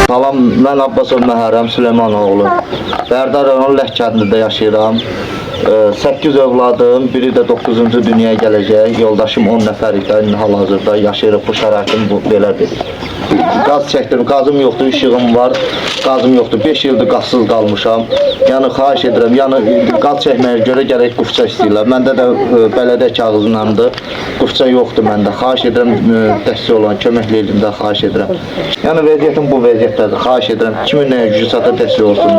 Salam, mən Abbasov Məhərrəm Süleymanoğlu. Bərdar rayonu Lək kəndində yaşayıram. 8 övladım, biri də 9-cu dünyaya gələcək. Yoldaşım 10 nəfərikdə hal-hazırda yaşayırıq. Bu şəraitin belədir. Qaz çəkdim, qazım yoxdur, işığım var, qazım yoxdur. 5 ildir qazsız qalmışam. Yəni xahiş edirəm, qaz çəkməyə görə gərək qufça istəyirlər. Məndə də bələdiyyə kağızındandır. Qufça yoxdur məndə. Xahiş edirəm, dəstək olan, köməkliyimdə xahiş edirəm. Yəni vəziyyətim bu vəziyyətdədir. Xahiş edirəm, kimin nəyə gücü çata dəstək olsun.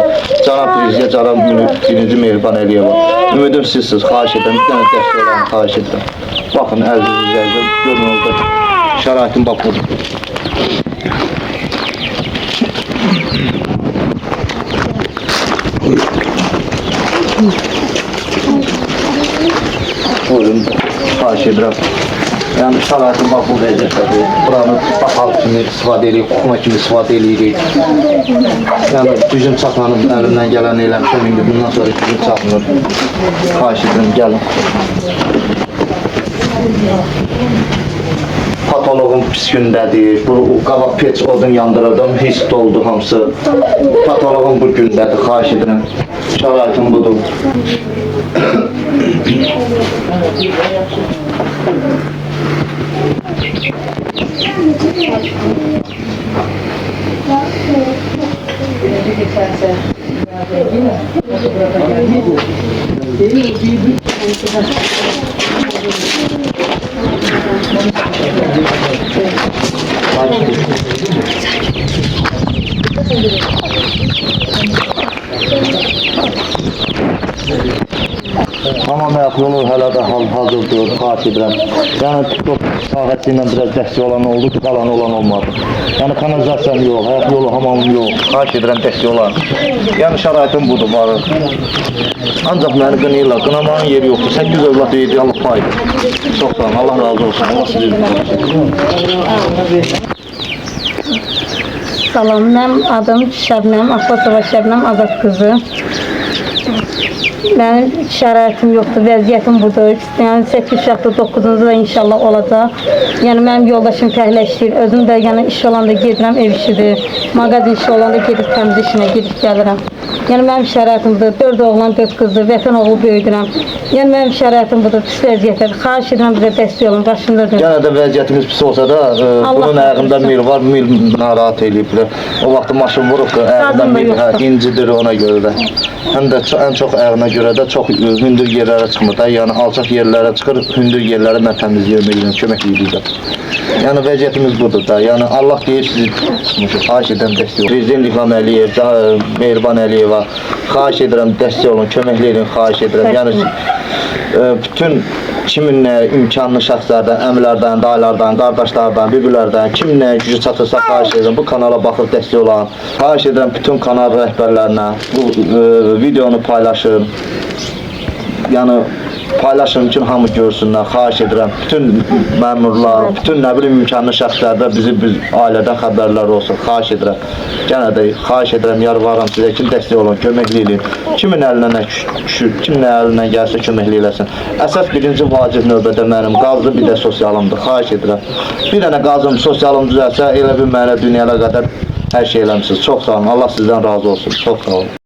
Cənab Prezident, cənab birinci Mehriban Əliyeva. Ümidim sizsiz, xahiş edirəm, bir dənə dəstək olan, xahiş edirəm. Baxın, əziz izləyicilər, görün orada şəraitin bax budur. Buyurun, xahiş edirəm. Yəni şəraitin bax bu vəziyyətdədir. Buranı baxal kimi istifadə edirik, oxuma kimi istifadə edirik. Yəni gücüm çatmanın əlimdən gələn eləmişəm, indi bundan sonra gücüm çatmır. Xahiş edirəm, gəlin. Patoloğum pis gündədir. Bu qabaq peç odun yandırırdım, hiss doldu hamısı. Patoloğum bu gündədir, xahiş edirəm. Şəraitim budur. Tamam, yolu hələ də hazırdır, xahiş edirəm. Yəni TikTok sahəsi ilə biraz dəstək olan oldu, qalan olan olmadı. Yəni kanalizasiyam yox, həyat yolu, hamamım yox. Xahiş edirəm, dəstək olan. Yəni şəraitim budur, varır. Ancaq məni qınayırlar, qınamanın yeri yoxdur. 8 övlad verdi, Allah paydır. Çox sağ olun, Allah razı olsun. Allah sizi Salam, mənim adım Şəbnəm, Abbasova Şəbnəm Azad qızı. Mənim şəraitim yoxdur, vəziyyətim budur. Yəni 8 uşaqda 9-cu da inşallah olacaq. Yəni mənim yoldaşım fəhləşdir. Özüm də yəni iş olanda gedirəm, ev işidir. Mağazin işi olanda gedib təmiz işinə gedib gəlirəm. Yəni mənim şəraitim budur. 4 oğlan, 4 qızdır. Vətən oğlu böyüdürəm. Yəni mənim şəraitim budur. Pis vəziyyətdir. Xahiş edirəm bizə dəstək olun. Başındadır. Yenə də vəziyyətimiz pis olsa da, bunun ayağında mil var, mil narahat eləyiblər. O vaxt maşın vurub da, ayağında mil incidir ona görə də. Həm də ən çox ayağına görə də çox hündür yerlərə çıxmır da. Yəni alçaq yerlərə çıxır, hündür yerləri mən təmizləyirəm, kömək edirəm. Yəni vəziyyətimiz budur da. Yəni Allah deyir sizi çıxmışıq. Xahiş edirəm dəstək olun. Prezident İlham Əliyev, Mehriban Əliyeva, xahiş edirəm dəstək olun, köməkli edin, xahiş edirəm. Yəni bütün kimin nə imkanlı şəxslərdən, əmilərdən, dayılardan, qardaşlardan, bibirlərdən, kimin nə gücü çatırsa xahiş edirəm, bu kanala baxıb dəstək olan. Xahiş edirəm bütün kanal rəhbərlərinə bu videonu paylaşın. Yəni paylaşın ki, hamı görsünlər, xahiş edirəm. Bütün məmurlar, bütün nə bilim imkanlı şəxslərdə biz ailədən xəbərlər olsun, xahiş edirəm. Yenə də xahiş edirəm, yalvarıram sizə ki, dəstək olun, köməkli edin. Kimin əlinə nə düşür, kimin əlinə gəlsə köməkli eləsin. Əsas birinci vacib növbədə mənim qazım, bir də sosialımdır, xahiş edirəm. Bir dənə qazım, sosialım düzəlsə, elə bir mənə dünyaya qədər hər şey eləmişsiniz. Çox sağ olun, Allah sizdən razı olsun, çox sağ olun.